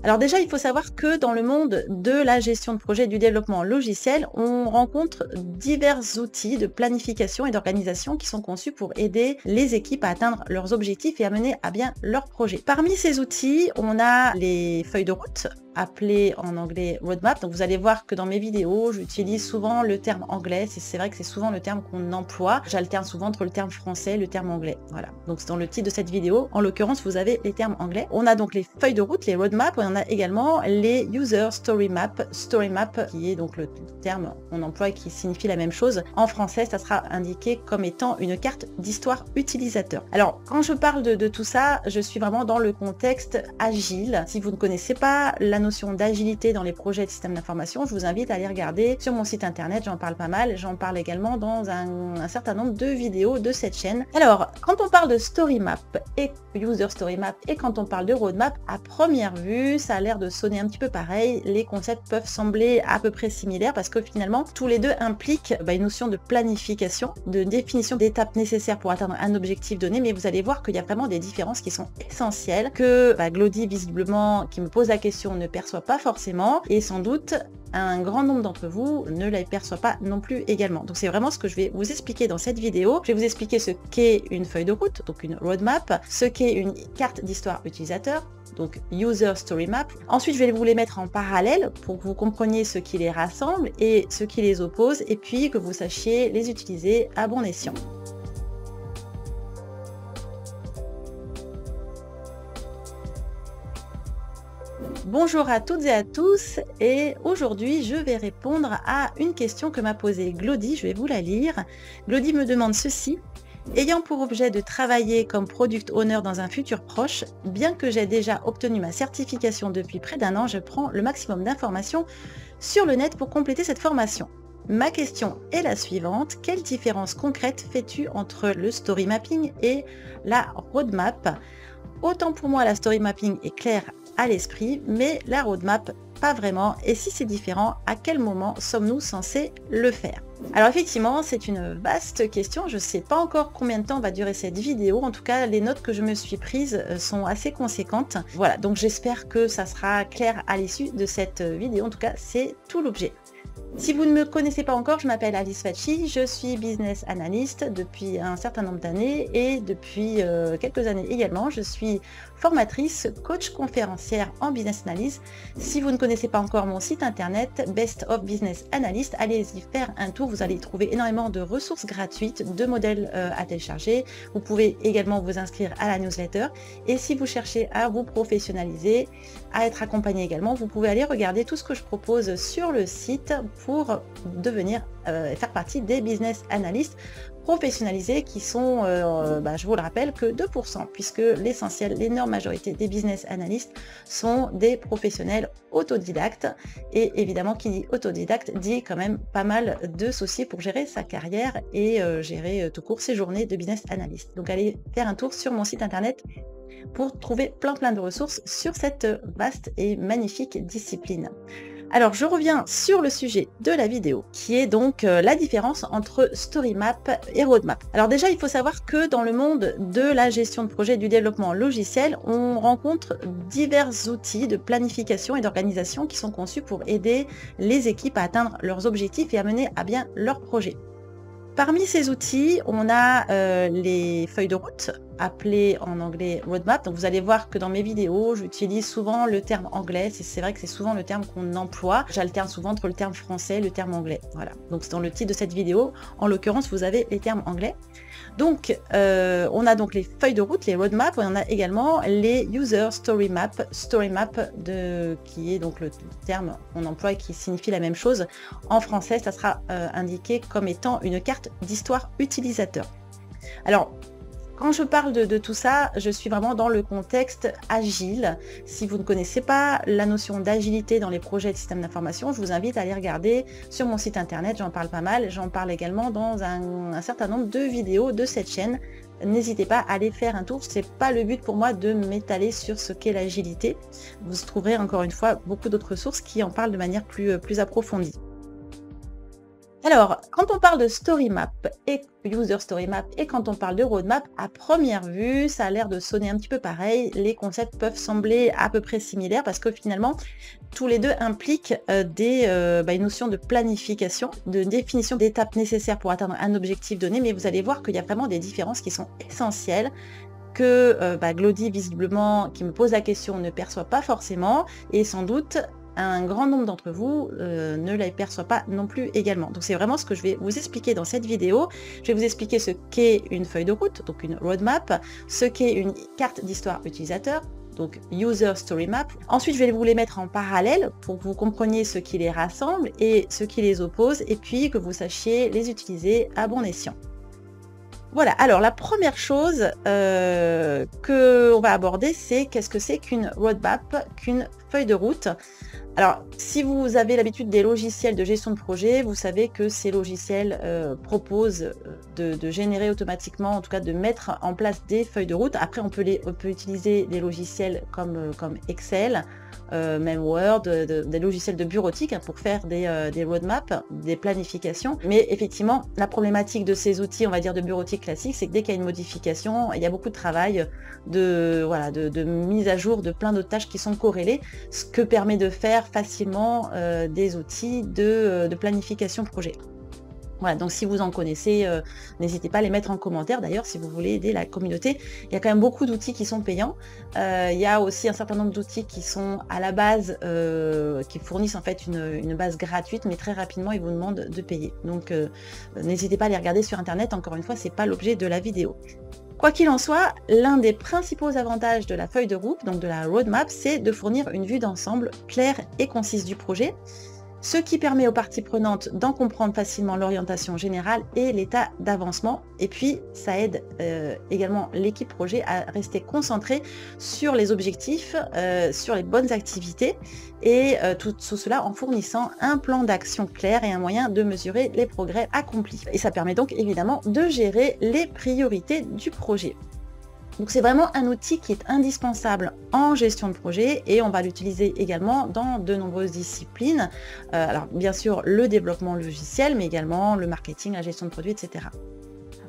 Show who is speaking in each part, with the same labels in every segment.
Speaker 1: Alors déjà, il faut savoir que dans le monde de la gestion de projet et du développement logiciel, on rencontre divers outils de planification et d'organisation qui sont conçus pour aider les équipes à atteindre leurs objectifs et à mener à bien leurs projets. Parmi ces outils, on a les feuilles de route, appelées en anglais roadmap. Donc vous allez voir que dans mes vidéos, j'utilise souvent le terme anglais. C'est vrai que c'est souvent le terme qu'on emploie. J'alterne souvent entre le terme français et le terme anglais. Voilà. Donc dans le titre de cette vidéo, en l'occurrence, vous avez les termes anglais. On a donc les feuilles de route, les roadmaps. On a également les user story map, qui est donc le terme qu'on emploie et qui signifie la même chose. En français, ça sera indiqué comme étant une carte d'histoire utilisateur. Alors, quand je parle de tout ça, je suis vraiment dans le contexte agile. Si vous ne connaissez pas la notion d'agilité dans les projets de système d'information, je vous invite à aller regarder sur mon site internet, j'en parle pas mal, j'en parle également dans un certain nombre de vidéos de cette chaîne. Alors, quand on parle de story map et user story map et quand on parle de roadmap, à première vue, ça a l'air de sonner un petit peu pareil, les concepts peuvent sembler à peu près similaires parce que finalement, tous les deux impliquent une notion de planification, de définition d'étapes nécessaires pour atteindre un objectif donné, mais vous allez voir qu'il y a vraiment des différences qui sont essentielles, que Glody, visiblement, qui me pose la question, ne perçoit pas forcément, et sans doute un grand nombre d'entre vous ne la perçoit pas non plus également. Donc c'est vraiment ce que je vais vous expliquer dans cette vidéo. Je vais vous expliquer ce qu'est une feuille de route, donc une roadmap, ce qu'est une carte d'histoire utilisateur, donc User Story Map. Ensuite, je vais vous les mettre en parallèle pour que vous compreniez ce qui les rassemble et ce qui les oppose, et puis que vous sachiez les utiliser à bon escient. Bonjour à toutes et à tous, et aujourd'hui je vais répondre à une question que m'a posée Glody, je vais vous la lire. Glody me demande ceci: ayant pour objet de travailler comme Product Owner dans un futur proche, bien que j'ai déjà obtenu ma certification depuis près d'un an, je prends le maximum d'informations sur le net pour compléter cette formation. Ma question est la suivante: quelle différence concrète fais-tu entre le story mapping et la roadmap? Autant pour moi la story mapping est claire à l'esprit, mais la roadmap pas vraiment, et si c'est différent, à quel moment sommes-nous censés le faire? Alors effectivement, c'est une vaste question, je ne sais pas encore combien de temps va durer cette vidéo, en tout cas les notes que je me suis prises sont assez conséquentes. Voilà, donc j'espère que ça sera clair à l'issue de cette vidéo, en tout cas c'est tout l'objet. Si vous ne me connaissez pas encore, je m'appelle Alice Facci, je suis business analyst depuis un certain nombre d'années et depuis quelques années également, je suis formatrice, coach conférencière en business analyst. Si vous ne connaissez pas encore mon site internet Best of Business Analyst, allez-y faire un tour, vous allez y trouver énormément de ressources gratuites, de modèles à télécharger. Vous pouvez également vous inscrire à la newsletter, et si vous cherchez à vous professionnaliser, à être accompagné également, vous pouvez aller regarder tout ce que je propose sur le site pour devenir faire partie des business analysts professionnalisés qui sont, je vous le rappelle, que 2%, puisque l'essentiel, l'énorme majorité des business analysts sont des professionnels autodidactes, et évidemment qui dit autodidacte dit quand même pas mal de soucis pour gérer sa carrière et gérer tout court ses journées de business analyst. Donc allez faire un tour sur mon site internet pour trouver plein de ressources sur cette vaste et magnifique discipline. Alors je reviens sur le sujet de la vidéo, qui est donc la différence entre story map et roadmap. Alors déjà, il faut savoir que dans le monde de la gestion de projet et du développement logiciel, on rencontre divers outils de planification et d'organisation qui sont conçus pour aider les équipes à atteindre leurs objectifs et à mener à bien leurs projets. Parmi ces outils, on a les feuilles de route, appelées en anglais roadmap. Donc vous allez voir que dans mes vidéos, j'utilise souvent le terme anglais. C'est vrai que c'est souvent le terme qu'on emploie. J'alterne souvent entre le terme français et le terme anglais. Voilà. Donc dans le titre de cette vidéo, en l'occurrence, vous avez les termes anglais. Donc on a donc les feuilles de route, les roadmaps, et on a également les user story map, qui est donc le terme qu'on emploie et qui signifie la même chose. En français, ça sera indiqué comme étant une carte d'histoire utilisateur. Alors, quand je parle de tout ça, je suis vraiment dans le contexte agile. Si vous ne connaissez pas la notion d'agilité dans les projets de système d'information, je vous invite à aller regarder sur mon site internet, j'en parle pas mal, j'en parle également dans un certain nombre de vidéos de cette chaîne. N'hésitez pas à aller faire un tour, c'est pas le but pour moi de m'étaler sur ce qu'est l'agilité. Vous trouverez encore une fois beaucoup d'autres sources qui en parlent de manière plus approfondie. Alors, quand on parle de story map et user story map et quand on parle de roadmap, à première vue, ça a l'air de sonner un petit peu pareil. Les concepts peuvent sembler à peu près similaires parce que finalement, tous les deux impliquent une notion de planification, de définition d'étapes nécessaires pour atteindre un objectif donné, mais vous allez voir qu'il y a vraiment des différences qui sont essentielles que Glody, visiblement, qui me pose la question, ne perçoit pas forcément et sans doute un grand nombre d'entre vous ne la perçoit pas non plus également. Donc c'est vraiment ce que je vais vous expliquer dans cette vidéo. Je vais vous expliquer ce qu'est une feuille de route, donc une roadmap, ce qu'est une carte d'histoire utilisateur, donc User Story Map. Ensuite, je vais vous les mettre en parallèle pour que vous compreniez ce qui les rassemble et ce qui les oppose, et puis que vous sachiez les utiliser à bon escient. Voilà, alors la première chose qu'on va aborder, c'est qu'est-ce que c'est qu'une roadmap, qu'une feuille de route. Alors, si vous avez l'habitude des logiciels de gestion de projet, vous savez que ces logiciels proposent de générer automatiquement, en tout cas de mettre en place des feuilles de route. Après, on peut utiliser des logiciels comme Excel, même Word, des logiciels de bureautique pour faire des roadmaps, des planifications. Mais effectivement, la problématique de ces outils, on va dire de bureautique classique, c'est que dès qu'il y a une modification, il y a beaucoup de travail de mise à jour de plein d'autres tâches qui sont corrélées, ce que permet de faire facilement des outils de planification projet. Voilà, donc si vous en connaissez, n'hésitez pas à les mettre en commentaire. D'ailleurs, si vous voulez aider la communauté, il y a quand même beaucoup d'outils qui sont payants. Il y a aussi un certain nombre d'outils qui sont à la base, qui fournissent en fait une base gratuite, mais très rapidement, ils vous demandent de payer. Donc, n'hésitez pas à les regarder sur Internet. Encore une fois, c'est pas l'objet de la vidéo. Quoi qu'il en soit, l'un des principaux avantages de la feuille de route, donc de la roadmap, c'est de fournir une vue d'ensemble claire et concise du projet, ce qui permet aux parties prenantes d'en comprendre facilement l'orientation générale et l'état d'avancement. Et puis, ça aide également l'équipe projet à rester concentrée sur les objectifs, sur les bonnes activités, et tout cela en fournissant un plan d'action clair et un moyen de mesurer les progrès accomplis. Et ça permet donc évidemment de gérer les priorités du projet. Donc c'est vraiment un outil qui est indispensable en gestion de projet et on va l'utiliser également dans de nombreuses disciplines. Alors bien sûr le développement logiciel, mais également le marketing, la gestion de produits, etc.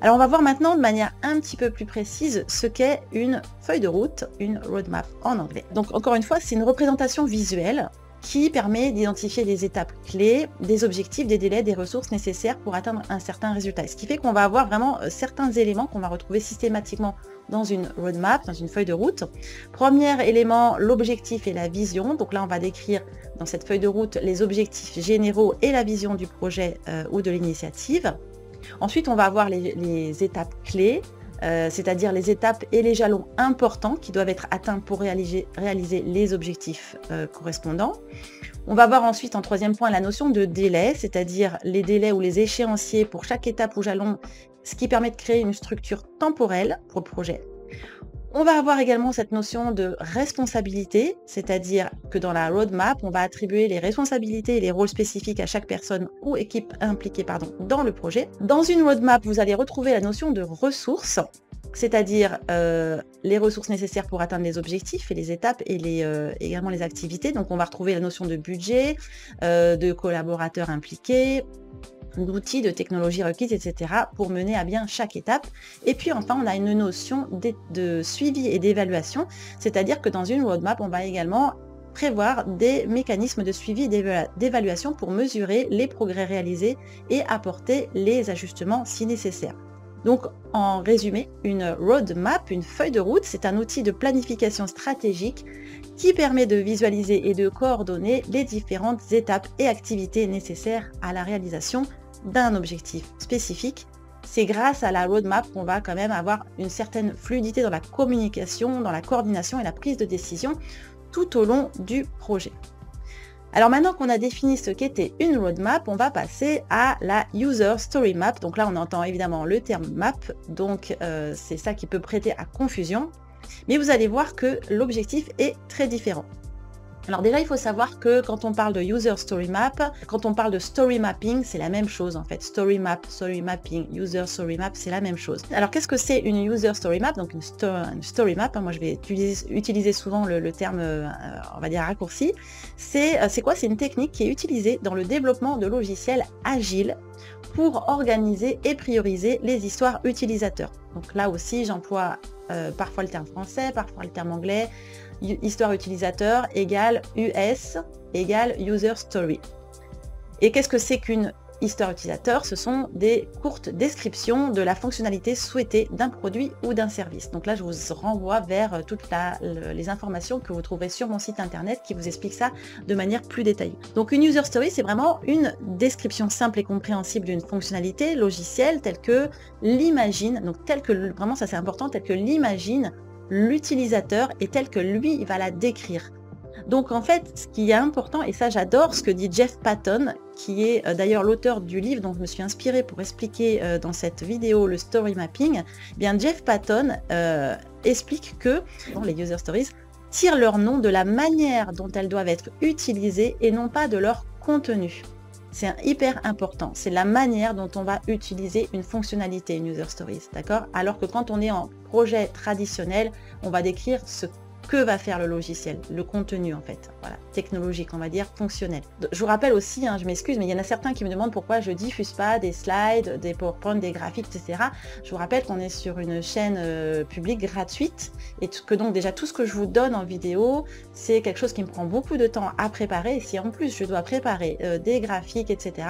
Speaker 1: Alors on va voir maintenant de manière un petit peu plus précise ce qu'est une feuille de route, une roadmap en anglais. Donc encore une fois, c'est une représentation visuelle qui permet d'identifier des étapes clés, des objectifs, des délais, des ressources nécessaires pour atteindre un certain résultat. Ce qui fait qu'on va avoir vraiment certains éléments qu'on va retrouver systématiquement dans une roadmap, dans une feuille de route. Premier élément, l'objectif et la vision. Donc là, on va décrire dans cette feuille de route les objectifs généraux et la vision du projet ou de l'initiative. Ensuite, on va avoir les étapes clés, c'est-à-dire les étapes et les jalons importants qui doivent être atteints pour réaliser les objectifs correspondants. On va voir ensuite en troisième point la notion de délai, c'est-à-dire les délais ou les échéanciers pour chaque étape ou jalon, ce qui permet de créer une structure temporelle pour le projet. On va avoir également cette notion de responsabilité, c'est-à-dire que dans la roadmap, on va attribuer les responsabilités et les rôles spécifiques à chaque personne ou équipe impliquée dans le projet. Dans une roadmap, vous allez retrouver la notion de ressources, c'est-à-dire les ressources nécessaires pour atteindre les objectifs et les étapes et également les activités. Donc on va retrouver la notion de budget, de collaborateurs impliqués, d'outils, de technologies requises, etc. pour mener à bien chaque étape. Et puis enfin, on a une notion de suivi et d'évaluation, c'est-à-dire que dans une roadmap, on va également prévoir des mécanismes de suivi et d'évaluation pour mesurer les progrès réalisés et apporter les ajustements si nécessaire. Donc, en résumé, une roadmap, une feuille de route, c'est un outil de planification stratégique qui permet de visualiser et de coordonner les différentes étapes et activités nécessaires à la réalisation d'un objectif spécifique. C'est grâce à la roadmap qu'on va quand même avoir une certaine fluidité dans la communication, dans la coordination et la prise de décision tout au long du projet. Alors maintenant qu'on a défini ce qu'était une roadmap, on va passer à la User Story Map. Donc là, on entend évidemment le terme map, donc c'est ça qui peut prêter à confusion. Mais vous allez voir que l'objectif est très différent. Alors déjà, il faut savoir que quand on parle de User Story Map, quand on parle de Story Mapping, c'est la même chose en fait. Story Map, Story Mapping, User Story Map, c'est la même chose. Alors qu'est-ce que c'est une User Story Map? Donc une Story Map, hein, moi je vais utiliser souvent le terme, on va dire raccourci. C'est quoi? C'est une technique qui est utilisée dans le développement de logiciels agiles pour organiser et prioriser les histoires utilisateurs. Donc là aussi, j'emploie parfois le terme français, parfois le terme anglais. Histoire utilisateur égale US égale User Story. Et qu'est-ce que c'est qu'une histoire utilisateur? Ce sont des courtes descriptions de la fonctionnalité souhaitée d'un produit ou d'un service. Donc là, je vous renvoie vers toutes les informations que vous trouverez sur mon site internet qui vous explique ça de manière plus détaillée. Donc une User Story, c'est vraiment une description simple et compréhensible d'une fonctionnalité logicielle telle que l'imagine, donc telle que, vraiment ça c'est important, telle que l'imagine l'utilisateur et tel que lui il va la décrire. Donc en fait, ce qui est important, et ça j'adore ce que dit Jeff Patton, qui est d'ailleurs l'auteur du livre dont je me suis inspirée pour expliquer dans cette vidéo le story mapping, eh bien Jeff Patton explique que les user stories tirent leur nom de la manière dont elles doivent être utilisées et non pas de leur contenu. C'est hyper important, c'est la manière dont on va utiliser une fonctionnalité, une user stories, d'accord? Alors que quand on est en projet traditionnel, on va décrire ce que va faire le logiciel, le contenu en fait, voilà, technologique, on va dire, fonctionnel. Je vous rappelle aussi, hein, je m'excuse, mais il y en a certains qui me demandent pourquoi je diffuse pas des slides, des PowerPoint, des graphiques, etc. Je vous rappelle qu'on est sur une chaîne publique gratuite et que donc déjà tout ce que je vous donne en vidéo, c'est quelque chose qui me prend beaucoup de temps à préparer. Et si en plus je dois préparer des graphiques, etc.,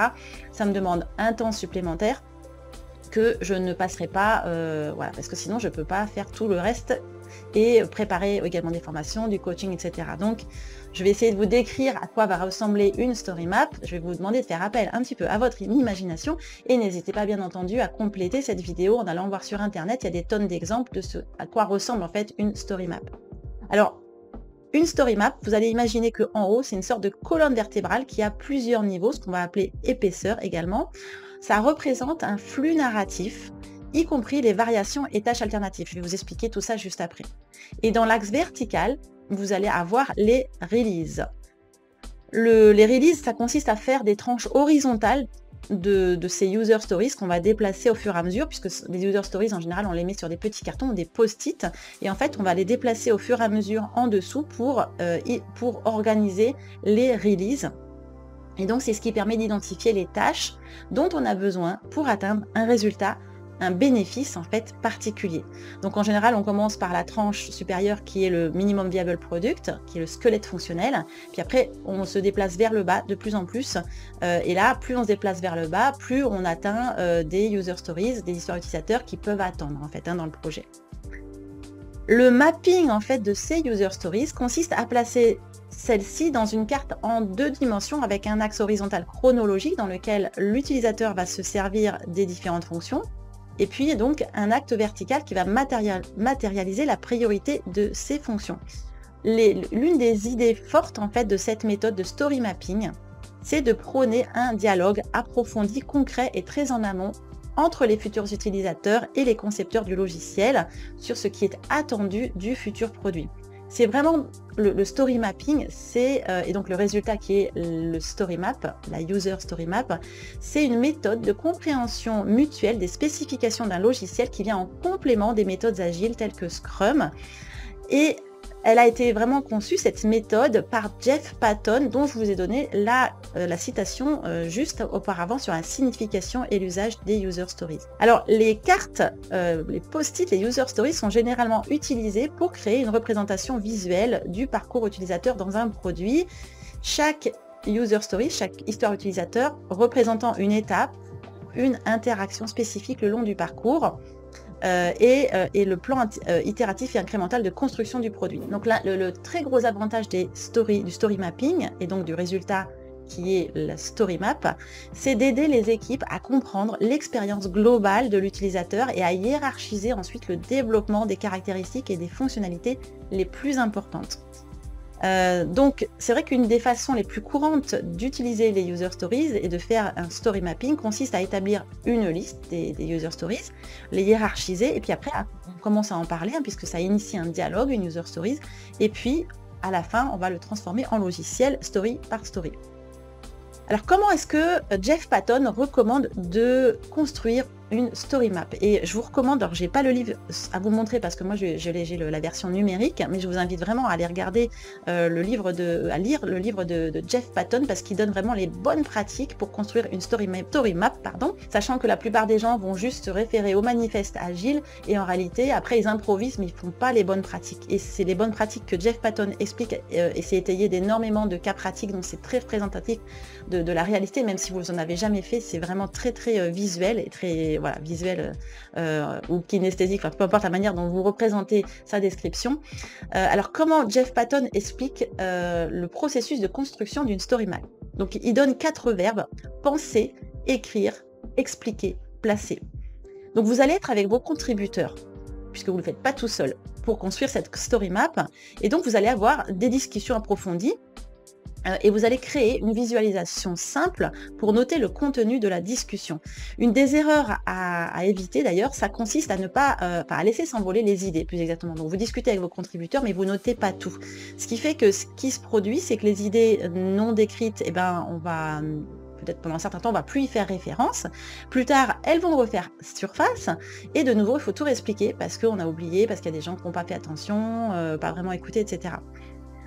Speaker 1: ça me demande un temps supplémentaire que je ne passerai pas, voilà, parce que sinon je ne peux pas faire tout le reste et préparer également des formations, du coaching, etc. Donc, je vais essayer de vous décrire à quoi va ressembler une story map. Je vais vous demander de faire appel un petit peu à votre imagination et n'hésitez pas bien entendu à compléter cette vidéo en allant voir sur internet. Il y a des tonnes d'exemples de ce à quoi ressemble en fait une story map. Alors, une story map, vous allez imaginer que en haut, c'est une sorte de colonne vertébrale qui a plusieurs niveaux, ce qu'on va appeler épaisseur également. Ça représente un flux narratif, y compris les variations et tâches alternatives. Je vais vous expliquer tout ça juste après. Et dans l'axe vertical, vous allez avoir les releases. Les releases, ça consiste à faire des tranches horizontales de ces user stories qu'on va déplacer au fur et à mesure, puisque les user stories, en général, on les met sur des petits cartons ou des post-it, et en fait, on va les déplacer au fur et à mesure en dessous pour organiser les releases. Et donc, c'est ce qui permet d'identifier les tâches dont on a besoin pour atteindre un résultat, un bénéfice en fait particulier. Donc en général, on commence par la tranche supérieure qui est le minimum viable product, qui est le squelette fonctionnel. Puis après, on se déplace vers le bas de plus en plus. Et là, plus on se déplace vers le bas, plus on atteint des user stories, des histoires utilisateurs qui peuvent attendre en fait dans le projet. Le mapping en fait de ces user stories consiste à placer celle-ci dans une carte en 2 dimensions avec un axe horizontal chronologique dans lequel l'utilisateur va se servir des différentes fonctions. Et puis donc un acte vertical qui va matérialiser la priorité de ces fonctions. L'une des idées fortes en fait de cette méthode de story mapping, c'est de prôner un dialogue approfondi, concret et très en amont entre les futurs utilisateurs et les concepteurs du logiciel sur ce qui est attendu du futur produit. C'est vraiment le story mapping, et donc le résultat qui est le story map, la user story map, c'est une méthode de compréhension mutuelle des spécifications d'un logiciel qui vient en complément des méthodes agiles telles que Scrum. Et elle a été vraiment conçue, cette méthode, par Jeff Patton, dont je vous ai donné la citation juste auparavant sur la signification et l'usage des user stories. Alors, les cartes, les post-it, les user stories sont généralement utilisées pour créer une représentation visuelle du parcours utilisateur dans un produit. Chaque user story, chaque histoire utilisateur représentant une étape, une interaction spécifique le long du parcours. Et le plan itératif et incrémental de construction du produit. Donc là, le très gros avantage du story mapping et donc du résultat qui est la story map, c'est d'aider les équipes à comprendre l'expérience globale de l'utilisateur et à hiérarchiser ensuite le développement des caractéristiques et des fonctionnalités les plus importantes. Donc c'est vrai qu'une des façons les plus courantes d'utiliser les user stories et de faire un story mapping consiste à établir une liste des user stories, les hiérarchiser et puis après on commence à en parler puisque ça initie un dialogue, une user stories, et puis à la fin, on va le transformer en logiciel story par story. Alors, comment est-ce que Jeff Patton recommande de construire une story map? Et je vous recommande, alors j'ai pas le livre à vous montrer parce que moi j'ai la version numérique, mais je vous invite vraiment à aller regarder à lire le livre de Jeff Patton parce qu'il donne vraiment les bonnes pratiques pour construire une story map, sachant que la plupart des gens vont juste se référer au manifeste agile et en réalité après ils improvisent mais ils font pas les bonnes pratiques. Et c'est les bonnes pratiques que Jeff Patton explique et c'est étayé d'énormément de cas pratiques, donc c'est très représentatif de la réalité, même si vous en avez jamais fait, c'est vraiment très visuel et très visuel ou kinesthésique, enfin peu importe la manière dont vous représentez sa description. Alors comment Jeff Patton explique le processus de construction d'une story map? Donc il donne 4 verbes: penser, écrire, expliquer, placer. Donc vous allez être avec vos contributeurs, puisque vous ne le faites pas tout seul, pour construire cette story map, et donc vous allez avoir des discussions approfondies. Et vous allez créer une visualisation simple pour noter le contenu de la discussion. Une des erreurs à éviter d'ailleurs, ça consiste à ne pas, à laisser s'envoler les idées plus exactement. Donc vous discutez avec vos contributeurs mais vous notez pas tout. Ce qui fait que ce qui se produit, c'est que les idées non décrites, on va peut-être pendant un certain temps, on va plus y faire référence. Plus tard, elles vont refaire surface et de nouveau, il faut tout réexpliquer parce qu'on a oublié, parce qu'il y a des gens qui n'ont pas fait attention, pas vraiment écouté, etc.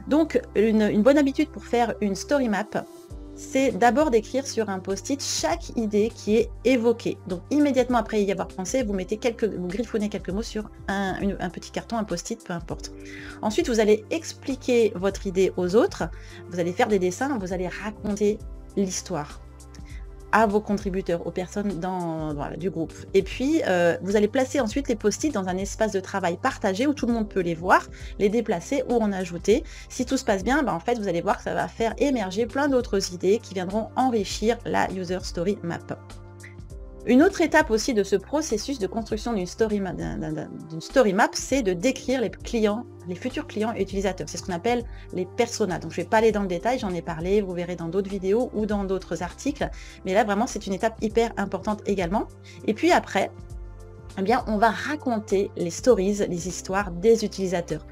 Speaker 1: Donc, une bonne habitude pour faire une story map, c'est d'abord d'écrire sur un post-it chaque idée qui est évoquée. Donc, immédiatement après y avoir pensé, vous griffonnez quelques mots sur un petit carton, un post-it, peu importe. Ensuite, vous allez expliquer votre idée aux autres, vous allez faire des dessins, vous allez raconter l'histoire à vos contributeurs, aux personnes du groupe. Et puis, vous allez placer ensuite les post-it dans un espace de travail partagé où tout le monde peut les voir, les déplacer ou en ajouter. Si tout se passe bien, en fait, vous allez voir que ça va faire émerger plein d'autres idées qui viendront enrichir la User Story Map. Une autre étape aussi de ce processus de construction d'une story map, c'est de décrire les futurs clients et utilisateurs. C'est ce qu'on appelle les personas. Donc je ne vais pas aller dans le détail, j'en ai parlé, vous verrez dans d'autres vidéos ou dans d'autres articles. Mais là vraiment c'est une étape hyper importante également. Et puis après, on va raconter les stories, les histoires des utilisateurs.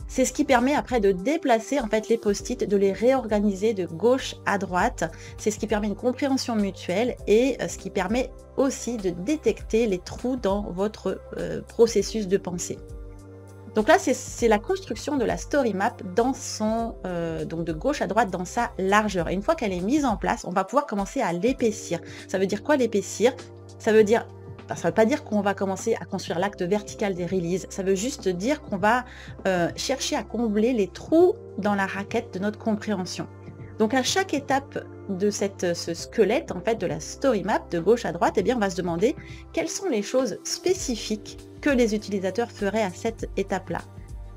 Speaker 1: C'est ce qui permet après de déplacer en fait les post-it, de les réorganiser de gauche à droite. C'est ce qui permet une compréhension mutuelle et ce qui permet aussi de détecter les trous dans votre processus de pensée. Donc là, c'est la construction de la story map donc de gauche à droite dans sa largeur. Et une fois qu'elle est mise en place, on va pouvoir commencer à l'épaissir. Ça veut dire quoi l'épaissir? Ça veut pas dire qu'on va commencer à construire l'acte vertical des releases, ça veut juste dire qu'on va chercher à combler les trous dans la raquette de notre compréhension. Donc à chaque étape de ce squelette en fait de la story map de gauche à droite, on va se demander quelles sont les choses spécifiques que les utilisateurs feraient à cette étape-là.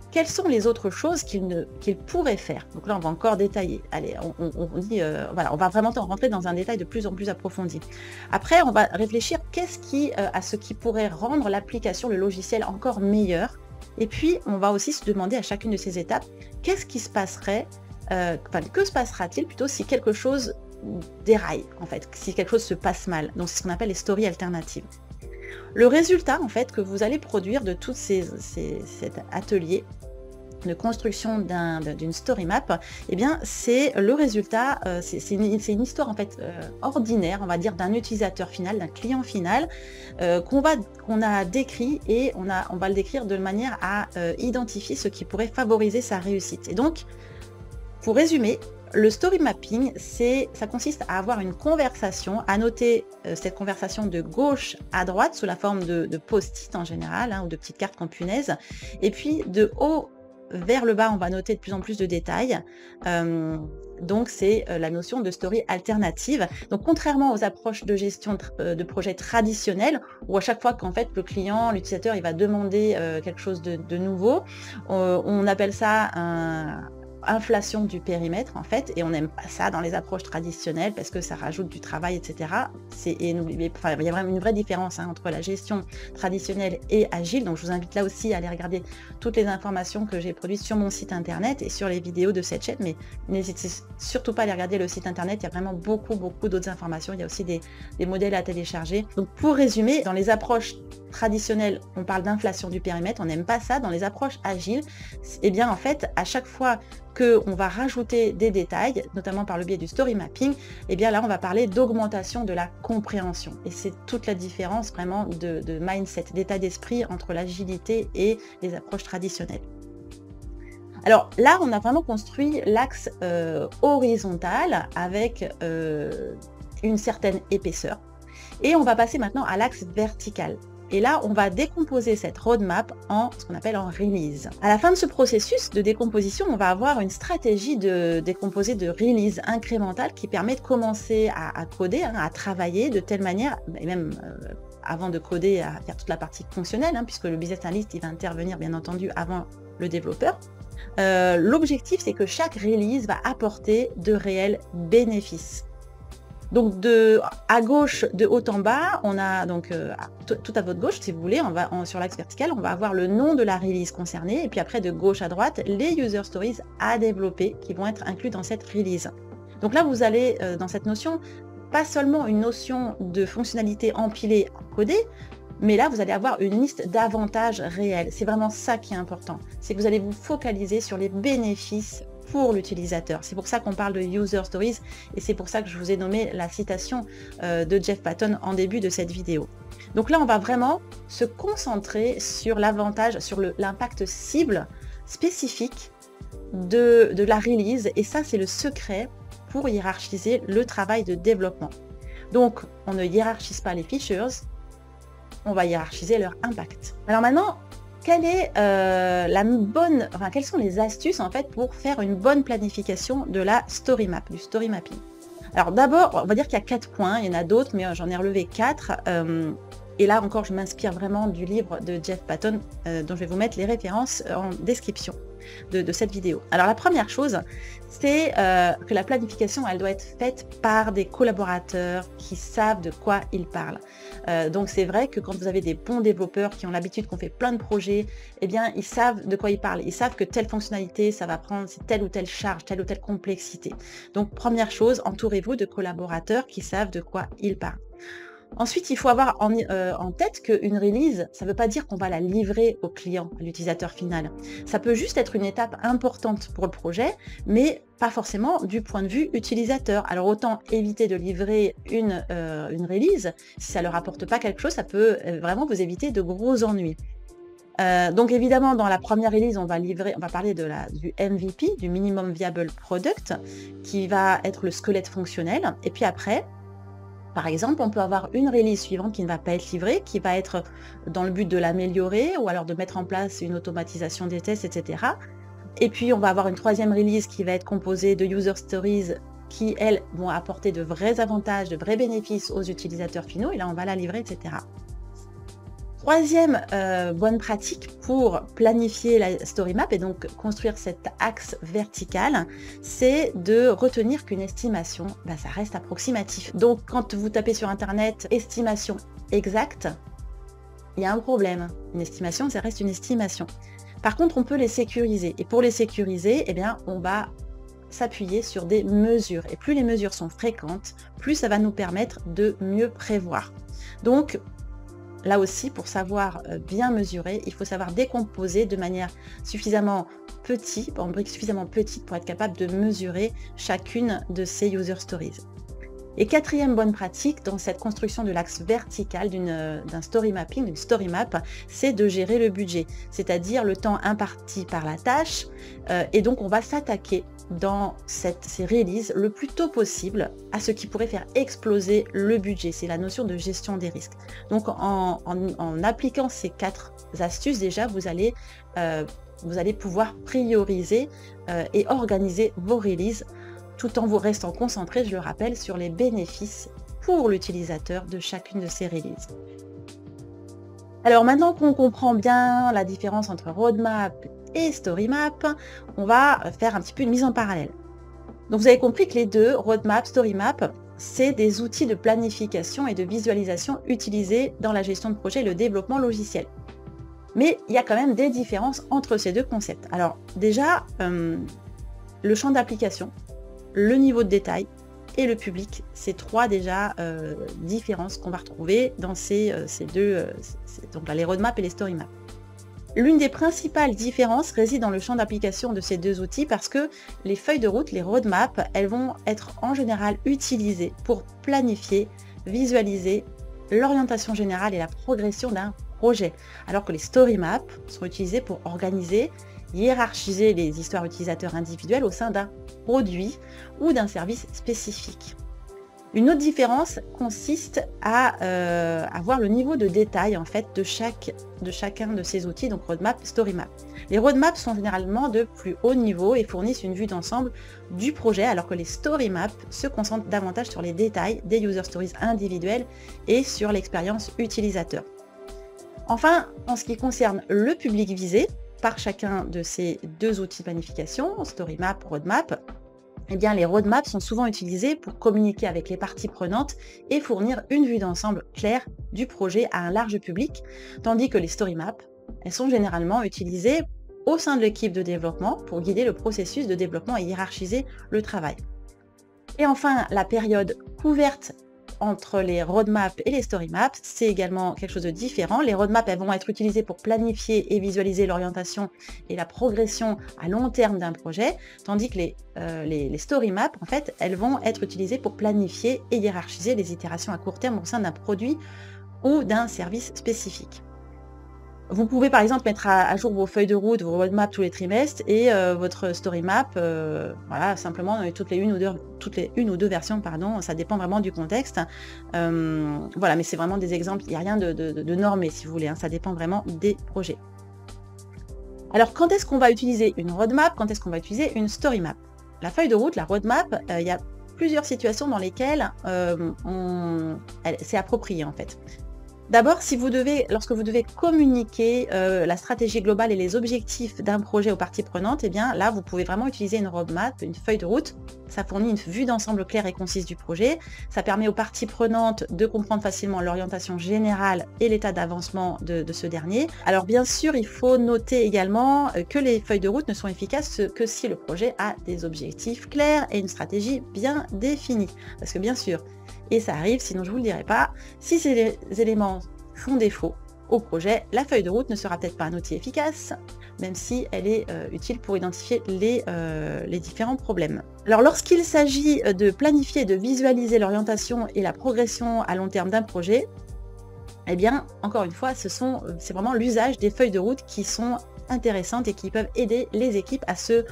Speaker 1: Quelles sont les autres choses qu'ils pourraient faire? Donc là, on va encore détailler. Allez, on va vraiment rentrer dans un détail de plus en plus approfondi. Après, on va réfléchir à ce qui pourrait rendre l'application, le logiciel encore meilleur. Et puis, on va aussi se demander à chacune de ces étapes, qu'est-ce qui se passerait, que se passera-t-il plutôt si quelque chose déraille, en fait, si quelque chose se passe mal. Donc, c'est ce qu'on appelle les stories alternatives. Le résultat, en fait, que vous allez produire de tout cet atelier de construction d'une story map, c'est le résultat, c'est une histoire en fait ordinaire, on va dire, d'un utilisateur final, d'un client final qu'on a décrit et on va le décrire de manière à identifier ce qui pourrait favoriser sa réussite. Et donc, pour résumer, le story mapping, ça consiste à avoir une conversation, à noter cette conversation de gauche à droite sous la forme de post-it en général, ou de petites cartes en punaise, et puis de haut vers le bas, on va noter de plus en plus de détails. Donc c'est la notion de story alternative. Donc contrairement aux approches de gestion de projet traditionnelles, où à chaque fois qu'en fait le client, l'utilisateur, il va demander quelque chose de nouveau, on appelle ça inflation du périmètre en fait, et on n'aime pas ça dans les approches traditionnelles parce que ça rajoute du travail, etc. Il y a vraiment une vraie différence entre la gestion traditionnelle et agile. Donc je vous invite là aussi à aller regarder toutes les informations que j'ai produites sur mon site internet et sur les vidéos de cette chaîne, mais n'hésitez surtout pas à aller regarder le site internet, il y a vraiment beaucoup d'autres informations, il y a aussi des modèles à télécharger. Donc pour résumer, dans les approches traditionnelle, on parle d'inflation du périmètre, on n'aime pas ça. Dans les approches agiles, eh bien en fait, à chaque fois qu'on va rajouter des détails, notamment par le biais du story mapping, eh bien là, on va parler d'augmentation de la compréhension. Et c'est toute la différence vraiment de mindset, d'état d'esprit entre l'agilité et les approches traditionnelles. Alors là, on a vraiment construit l'axe horizontal avec une certaine épaisseur. Et on va passer maintenant à l'axe vertical. Et là, on va décomposer cette roadmap en ce qu'on appelle en release. À la fin de ce processus de décomposition, on va avoir une stratégie de décomposer de release incrémentale qui permet de commencer à coder, à travailler de telle manière, et même avant de coder, à faire toute la partie fonctionnelle, puisque le business analyst il va intervenir bien entendu avant le développeur. L'objectif, c'est que chaque release va apporter de réels bénéfices. Donc à gauche, de haut en bas, on a donc tout à votre gauche, si vous voulez, sur l'axe vertical, on va avoir le nom de la release concernée, et puis après de gauche à droite, les user stories à développer qui vont être inclus dans cette release. Donc là, vous allez dans cette notion, pas seulement une notion de fonctionnalité empilée, codée, mais là, vous allez avoir une liste d'avantages réels. C'est vraiment ça qui est important. C'est que vous allez vous focaliser sur les bénéfices pour l'utilisateur. C'est pour ça qu'on parle de user stories et c'est pour ça que je vous ai nommé la citation de Jeff Patton en début de cette vidéo. Donc là, on va vraiment se concentrer sur l'avantage, sur l'impact cible spécifique de la release et ça, c'est le secret pour hiérarchiser le travail de développement. Donc, on ne hiérarchise pas les features, on va hiérarchiser leur impact. Alors maintenant, quelles sont les astuces en fait pour faire une bonne planification de la story map, du story mapping? Alors d'abord, on va dire qu'il y a 4 points, il y en a d'autres, mais j'en ai relevé 4. Et là encore, je m'inspire vraiment du livre de Jeff Patton, dont je vais vous mettre les références en description de cette vidéo. Alors la première chose, c'est que la planification, elle doit être faite par des collaborateurs qui savent de quoi ils parlent. Donc c'est vrai que quand vous avez des bons développeurs qui ont l'habitude qu'on fait plein de projets, eh bien ils savent de quoi ils parlent. Ils savent que telle fonctionnalité, ça va prendre telle ou telle charge, telle ou telle complexité. Donc première chose, entourez-vous de collaborateurs qui savent de quoi ils parlent. Ensuite, il faut avoir en tête qu'une release, ça ne veut pas dire qu'on va la livrer au client, à l'utilisateur final. Ça peut juste être une étape importante pour le projet, mais pas forcément du point de vue utilisateur. Alors autant éviter de livrer une release, si ça ne leur apporte pas quelque chose, ça peut vraiment vous éviter de gros ennuis. Donc évidemment, dans la première release, on va parler du MVP, du Minimum Viable Product, qui va être le squelette fonctionnel. Et puis après, par exemple, on peut avoir une release suivante qui ne va pas être livrée, qui va être dans le but de l'améliorer ou alors de mettre en place une automatisation des tests, etc. Et puis, on va avoir une troisième release qui va être composée de user stories qui, elles, vont apporter de vrais avantages, de vrais bénéfices aux utilisateurs finaux. Et là, on va la livrer, etc. Troisième bonne pratique pour planifier la story map et donc construire cet axe vertical, c'est de retenir qu'une estimation, ça reste approximatif. Donc quand vous tapez sur internet estimation exacte, il y a un problème. Une estimation, ça reste une estimation. Par contre, on peut les sécuriser. Et pour les sécuriser, eh bien, on va s'appuyer sur des mesures. Et plus les mesures sont fréquentes, plus ça va nous permettre de mieux prévoir. Donc, là aussi, pour savoir bien mesurer, il faut savoir décomposer de manière suffisamment petite, en briques suffisamment petites pour être capable de mesurer chacune de ces user stories. Et quatrième bonne pratique dans cette construction de l'axe vertical d'un story mapping, d'une story map, c'est de gérer le budget, c'est-à-dire le temps imparti par la tâche. Et donc, on va s'attaquer dans ces releases le plus tôt possible à ce qui pourrait faire exploser le budget. C'est la notion de gestion des risques. Donc en appliquant ces 4 astuces, déjà vous allez pouvoir prioriser et organiser vos releases tout en vous restant concentré, je le rappelle, sur les bénéfices pour l'utilisateur de chacune de ces releases. Alors maintenant qu'on comprend bien la différence entre roadmap et story map, on va faire un petit peu une mise en parallèle. Donc vous avez compris que les deux, roadmap, story map, c'est des outils de planification et de visualisation utilisés dans la gestion de projet et le développement logiciel. Mais il y a quand même des différences entre ces deux concepts. Alors déjà, le champ d'application, le niveau de détail et le public. C'est trois déjà différences qu'on va retrouver dans ces deux, donc là, les roadmaps et les story maps. L'une des principales différences réside dans le champ d'application de ces deux outils parce que les feuilles de route, les roadmaps, elles vont être en général utilisées pour planifier, visualiser l'orientation générale et la progression d'un projet, alors que les story maps sont utilisées pour organiser, hiérarchiser les histoires utilisateurs individuelles au sein d'un produit ou d'un service spécifique. Une autre différence consiste à avoir le niveau de détail en fait de chacun de ces outils, donc roadmap, story map. Les roadmaps sont généralement de plus haut niveau et fournissent une vue d'ensemble du projet, alors que les story maps se concentrent davantage sur les détails des user stories individuelles et sur l'expérience utilisateur. Enfin, en ce qui concerne le public visé par chacun de ces deux outils de planification, story map, roadmap, eh bien, les roadmaps sont souvent utilisés pour communiquer avec les parties prenantes et fournir une vue d'ensemble claire du projet à un large public, tandis que les story maps, elles sont généralement utilisées au sein de l'équipe de développement pour guider le processus de développement et hiérarchiser le travail. Et enfin, la période couverte entre les roadmaps et les story maps, c'est également quelque chose de différent. Les roadmaps, elles vont être utilisées pour planifier et visualiser l'orientation et la progression à long terme d'un projet, tandis que les story maps, en fait, elles vont être utilisées pour planifier et hiérarchiser les itérations à court terme au sein d'un produit ou d'un service spécifique. Vous pouvez par exemple mettre à jour vos feuilles de route, vos roadmaps tous les trimestres et votre story map, voilà, simplement toutes les une ou deux versions, pardon, ça dépend vraiment du contexte. Voilà, mais c'est vraiment des exemples, il n'y a rien de normé si vous voulez, hein, ça dépend vraiment des projets. Alors quand est-ce qu'on va utiliser une roadmap, quand est-ce qu'on va utiliser une story map? La feuille de route, la roadmap, il y a plusieurs situations dans lesquelles c'est approprié en fait. D'abord, lorsque vous devez communiquer la stratégie globale et les objectifs d'un projet aux parties prenantes, eh bien là, vous pouvez vraiment utiliser une roadmap, une feuille de route. Ça fournit une vue d'ensemble claire et concise du projet. Ça permet aux parties prenantes de comprendre facilement l'orientation générale et l'état d'avancement de ce dernier. Alors bien sûr, il faut noter également que les feuilles de route ne sont efficaces que si le projet a des objectifs clairs et une stratégie bien définie. Parce que bien sûr, et ça arrive, sinon je ne vous le dirai pas, si ces éléments font défaut au projet, la feuille de route ne sera peut-être pas un outil efficace, même si elle est utile pour identifier les différents problèmes. Alors lorsqu'il s'agit de planifier et de visualiser l'orientation et la progression à long terme d'un projet, eh bien, encore une fois, c'est vraiment l'usage des feuilles de route qui sont intéressantes et qui peuvent aider les équipes à se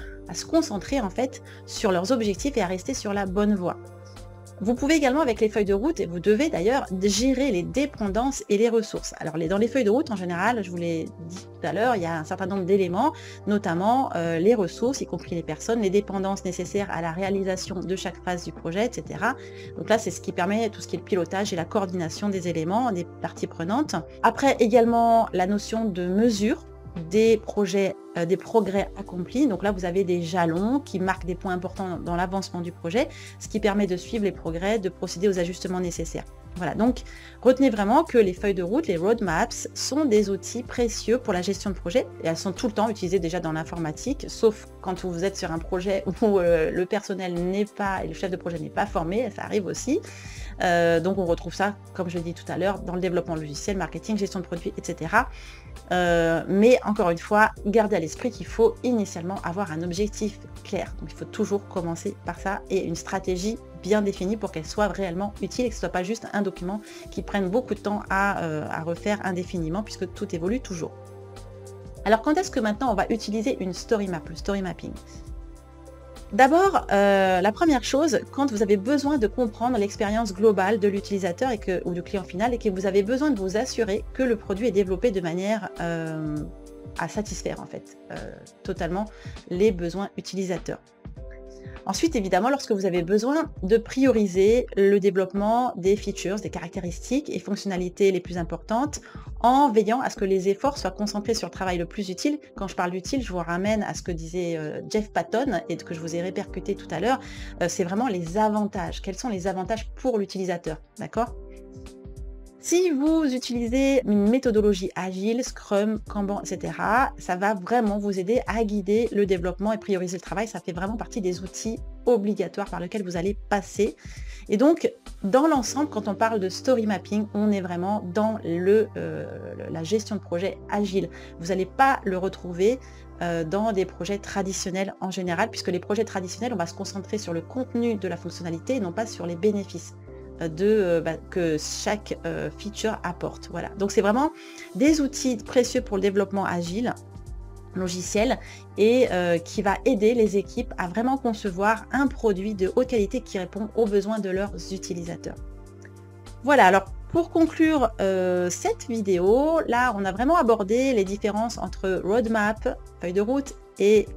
Speaker 1: concentrer en fait sur leurs objectifs et à rester sur la bonne voie. Vous pouvez également, avec les feuilles de route, et vous devez d'ailleurs gérer les dépendances et les ressources. Alors dans les feuilles de route, en général, je vous l'ai dit tout à l'heure, il y a un certain nombre d'éléments, notamment les ressources, y compris les personnes, les dépendances nécessaires à la réalisation de chaque phase du projet, etc. Donc là, c'est ce qui permet tout ce qui est le pilotage et la coordination des éléments, des parties prenantes. Après, également, la notion de mesure des progrès accomplis. Donc là, vous avez des jalons qui marquent des points importants dans l'avancement du projet, ce qui permet de suivre les progrès, de procéder aux ajustements nécessaires. Voilà, donc retenez vraiment que les feuilles de route, les roadmaps, sont des outils précieux pour la gestion de projet et elles sont tout le temps utilisées déjà dans l'informatique, sauf quand vous êtes sur un projet où le personnel n'est pas et le chef de projet n'est pas formé, ça arrive aussi. Donc on retrouve ça, comme je l'ai dit tout à l'heure, dans le développement logiciel, marketing, gestion de produits, etc. Mais encore une fois, gardez à l'esprit qu'il faut initialement avoir un objectif clair. Donc il faut toujours commencer par ça et une stratégie bien définie pour qu'elle soit réellement utile et que ce ne soit pas juste un document qui prenne beaucoup de temps à refaire indéfiniment puisque tout évolue toujours. Alors quand est-ce que maintenant on va utiliser une story map, le story mapping? D'abord, la première chose, quand vous avez besoin de comprendre l'expérience globale de l'utilisateur ou du client final et que vous avez besoin de vous assurer que le produit est développé de manière à satisfaire en fait totalement les besoins utilisateurs. Ensuite, évidemment, lorsque vous avez besoin de prioriser le développement des features, des caractéristiques et fonctionnalités les plus importantes, en veillant à ce que les efforts soient concentrés sur le travail le plus utile. Quand je parle d'utile, je vous ramène à ce que disait Jeff Patton et que je vous ai répercuté tout à l'heure. C'est vraiment les avantages. Quels sont les avantages pour l'utilisateur, d'accord ? Si vous utilisez une méthodologie agile, Scrum, Kanban, etc., ça va vraiment vous aider à guider le développement et prioriser le travail. Ça fait vraiment partie des outils obligatoires par lesquels vous allez passer. Et donc, dans l'ensemble, quand on parle de story mapping, on est vraiment dans la gestion de projet agile. Vous n'allez pas le retrouver dans des projets traditionnels en général, puisque les projets traditionnels, on va se concentrer sur le contenu de la fonctionnalité et non pas sur les bénéfices que chaque feature apporte. Voilà. Donc c'est vraiment des outils précieux pour le développement agile logiciel et qui va aider les équipes à vraiment concevoir un produit de haute qualité qui répond aux besoins de leurs utilisateurs. Voilà, alors pour conclure cette vidéo, là on a vraiment abordé les différences entre roadmap, feuille de route, et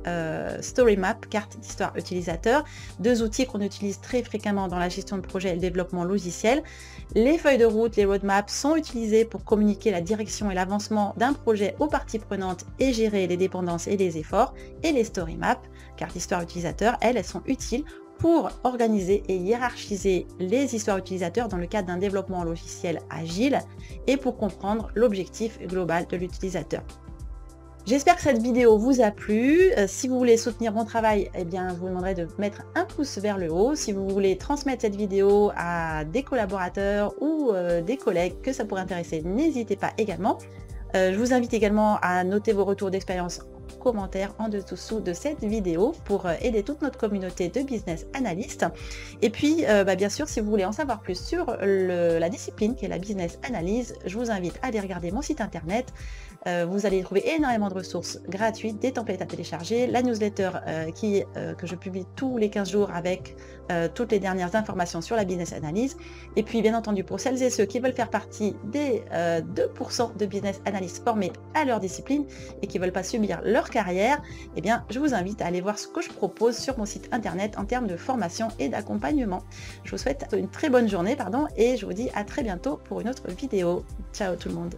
Speaker 1: story map, carte d'histoire utilisateur, deux outils qu'on utilise très fréquemment dans la gestion de projet et le développement logiciel. Les feuilles de route, les roadmaps sont utilisées pour communiquer la direction et l'avancement d'un projet aux parties prenantes et gérer les dépendances et les efforts. Et les story maps, carte d'histoire utilisateur, elles sont utiles pour organiser et hiérarchiser les histoires utilisateurs dans le cadre d'un développement logiciel agile et pour comprendre l'objectif global de l'utilisateur. J'espère que cette vidéo vous a plu. Si vous voulez soutenir mon travail, eh bien, je vous demanderai de mettre un pouce vers le haut. Si vous voulez transmettre cette vidéo à des collaborateurs ou des collègues que ça pourrait intéresser, n'hésitez pas également. Je vous invite également à noter vos retours d'expérience en commentaire en dessous de cette vidéo pour aider toute notre communauté de business analystes. Et puis, bien sûr, si vous voulez en savoir plus sur la discipline qui est la business analyse, je vous invite à aller regarder mon site internet. Vous allez trouver énormément de ressources gratuites, des templates à télécharger, la newsletter que je publie tous les 15 jours avec toutes les dernières informations sur la business analyse. Et puis bien entendu pour celles et ceux qui veulent faire partie des 2% de business analystes formés à leur discipline et qui ne veulent pas subir leur carrière, eh bien je vous invite à aller voir ce que je propose sur mon site internet en termes de formation et d'accompagnement. Je vous souhaite une très bonne journée et je vous dis à très bientôt pour une autre vidéo. Ciao tout le monde.